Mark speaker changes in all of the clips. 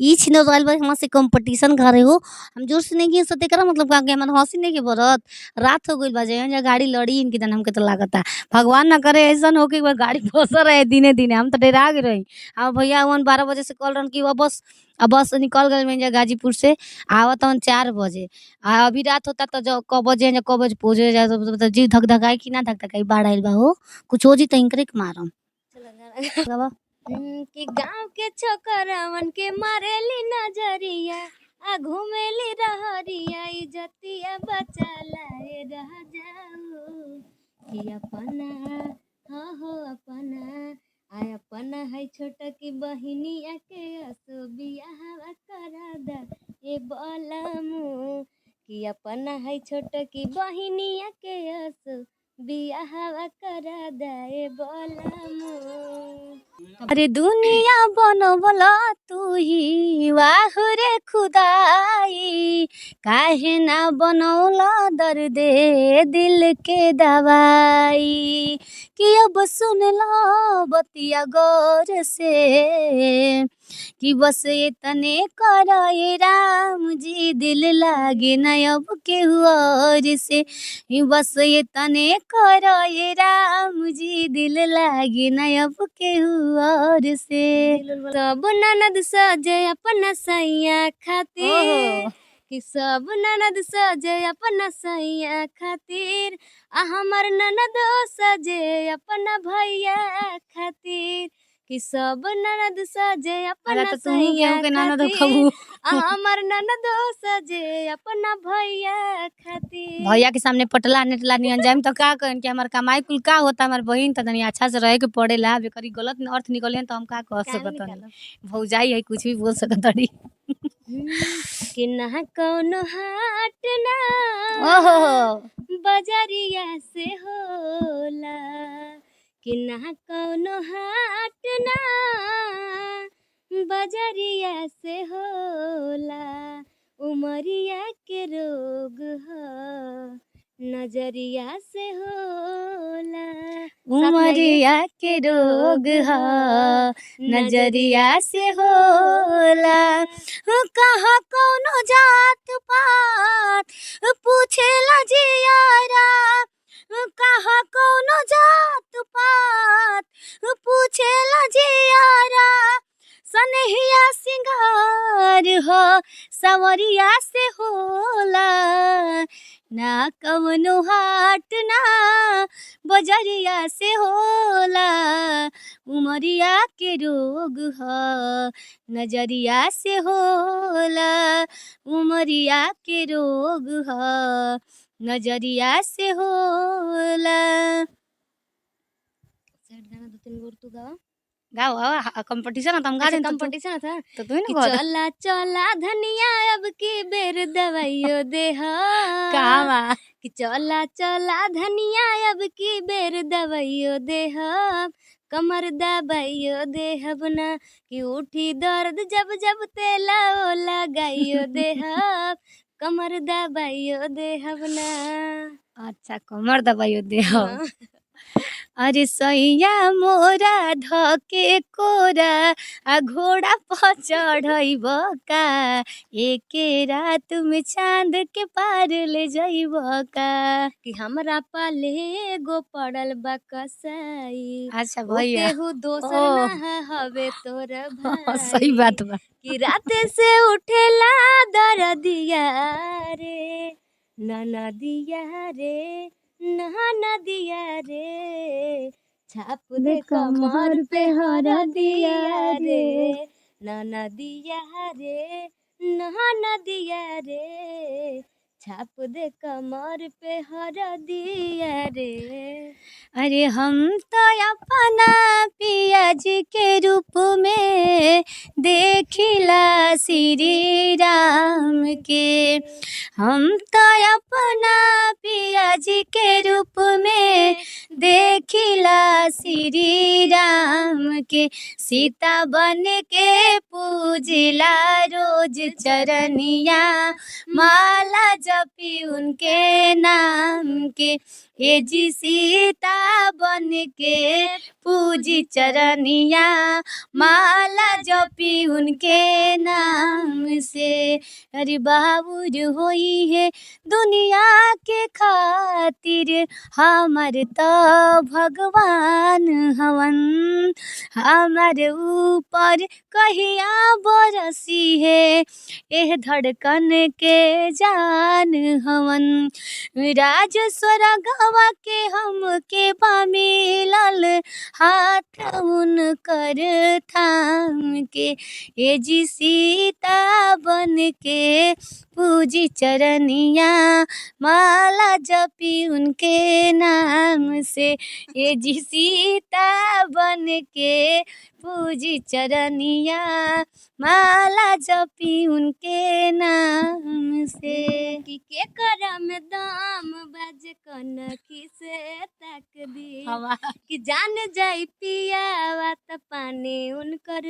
Speaker 1: ई छिनो रहल बा हमरा से कंपटीशन करे हो। हम जोर से नहीं हंसत एकरा मतलब का के हमन हंसी नहीं के बरत। रात हो गइल बा जे गाड़ी लड़ी इनके जन हमके तो लागता। भगवान ना करे ऐसन हो कि एक बार गाड़ी फंस रहे दिने-दिने हम तो डेरा गेल रही। भैया हवन 12 बजे से कॉल रहन कि बस निकल गइल मेंजा गाजीपुर से आवत हवन 4 बजे। अभी रात होता तो जो क बजे हैं क बजे पहुँचे जाए तो जीव धक-धकाई कि ना धक-धकाई बाढ़ आइल बा हो। कुछ हो जी त इनकरे के मारम। गवा
Speaker 2: कि गाँव के छोकरावन के मारेली नजरिया आ घूमेली रहरिया इजतिया बचा लाए रह जाओ कि अपना हो अपना आय अपना है छोटा की बहिनिया के असो बियाहवा करा दा ए बलमु कि अपना है छोटा की बहिनिया के असो बियाहवा करा दा ए बलमु।
Speaker 1: अरे दुनिया बनवला तू ही वाह रे खुदाई काहे ना बनौला दर्दे दिल के दवाई कि अब सुन लो बतिया गौर से कि बस इतने करे राम जी दिल लागे न अब केहू और से बस इतने करे राम जी दिल लागे न अब केहू और से।
Speaker 2: सब ननद सजे अपना सैया खातिर कि सब ननद सजे अपना सैया खातिर आ हमर ननद सजे अपना भैया खातिर कि सब ननद सजे अपना सैया खातिर आ हमर ननद सजे अपना भैया खातिर।
Speaker 1: भैया के सामने पटला नेटला नियन जाइम तो का कहन कि हमार कमाई कुल का होता हमार बहिन त तनी अच्छा से रहे के पड़ेला बेकरी गलत अर्थ निकले तो हम का कह सकत हनी। भौजाई है कुछ भी बोल सकत हनी।
Speaker 2: कि ना कौनो हाट ना बजरिया से होला कि ना कौनो हाट ना बजरिया से होला उमरिया के रोग ह नजरिया से होला
Speaker 1: उमरिया के रोग ह नजरिया से होला कहाँ कौनो जात पात पूछेला जियारा कहाँ कौनो जात पात पूछेला जियारा सनहिया सिंगार हो सवरिया से होला ना कवनो हाट ना बजरिया से होला उमरिया के रोग ह नजरिया से होला उमरिया के रोग ह नजरिया से होला।
Speaker 2: गाना 2-3 गो तू गा
Speaker 1: गाओ कंपटीशन था हम गा दें
Speaker 2: कंपटीशन था
Speaker 1: तो तू ही
Speaker 2: कि
Speaker 1: ना
Speaker 2: चला चला धनिया अब की बेर दवाइयो दे
Speaker 1: कहाँ
Speaker 2: कि चला चला धनिया अब की बेर दवाइयो दे कमर दबाइयो दे ना कि उठी दर्द जब जब तेला ओ लगाइयो दे कमर दबाइयो दे ना।
Speaker 1: अच्छा कमर दबाइयो दे अरे सैया मोरा धके कोरा आ घोड़ा पर चढ़ब का एके रात में चांद के पार ले जाइब का
Speaker 2: कि हमरा पाले गो पड़ल बा कसाई।
Speaker 1: अच्छा भैया
Speaker 2: केहू दोसर ना हवे तोर भाई।
Speaker 1: सही बात बा
Speaker 2: कि राते से उठेला दरदिया रे नदिया रे नदिया रे छाप दे कमर पे हरदिया रे नदिया रे नदिया रे छाप दे कमर पे हरदिया रे।
Speaker 1: अरे हम तो अपना पिया जी के रूप में देखिला श्री राम के हम तो अपना पिया जी के रूप में देखिला श्री राम के सीता बन के पूजिला रोज चरनिया माला जपी उनके नाम के हे जी सीता बन के पूजी चरनिया, माला जपी उनके नाम से। अरे बाबूर होई है दुनिया के खातिर, हमार तो भगवान हवन। हमारे ऊपर कहिया बरसी है एह धड़कन के जान हवन। राज स्वर्गवा के हम के मिलल, हाथ उनकर थाम के। ए जी सीता बन के पूजी चरनिया, माला जपी उनके नाम से। ए जी सीता बन के पूजी चरनिया, माला जपी उनके नाम से।
Speaker 2: कि के करम दाम बाज कनखी से तक दी, कि जान जाई पियावा त पानी उनकर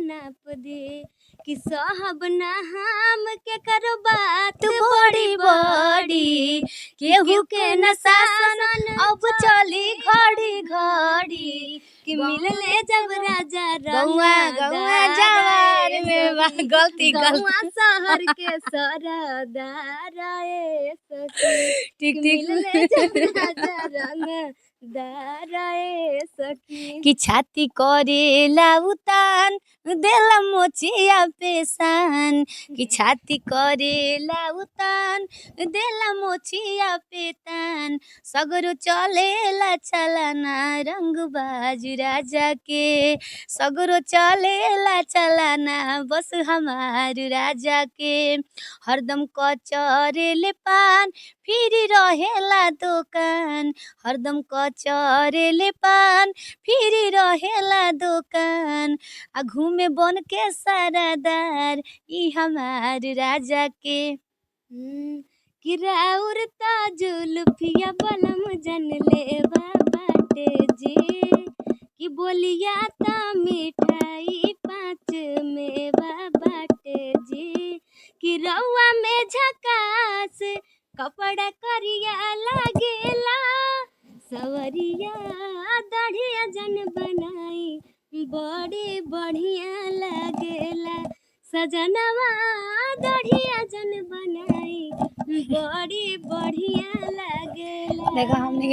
Speaker 2: नाप दे। कि सहब ना हम के करो बात
Speaker 1: बड़ी बड़ी, केहू के न शासन अब चली घड़ी घड़ी।
Speaker 2: कि मिलले जब राजा
Speaker 1: गौआ गौआ जवार में गलती
Speaker 2: गौआ शहर के सरदार आए सखी।
Speaker 1: ठीक
Speaker 2: मिलले जब राजा रंगदार आए सखी।
Speaker 1: कि छाती करेला उतान देला मोचिया पेशान, कि छाती करेला उतान देला मोचिया पेतान। सगरो चलेला चलाना रंग बाजू राजा के, सगरो चलेला चलाना बस हमार राजा के। हरदम कचरेले पान फिरी रहेला दुकान, हरदम कचरेले पान फिरी रहेला दुकान। आ घूमे बन के सारादार ई हमार राजा के।
Speaker 2: कि राउर जुल्फिया बलम जन ले बाटे जी, कि बोलिया ता मिठाई 5 में बाटे जी। कि रउआ में झकास कपड़ा करिया लागेला, सवरिया दढ़िया जन बनाई बड़ी बढ़िया लागेला। सजनवा दढ़िया जन बनाई बड़ी बढ़िया लागेला।
Speaker 1: देखा हमने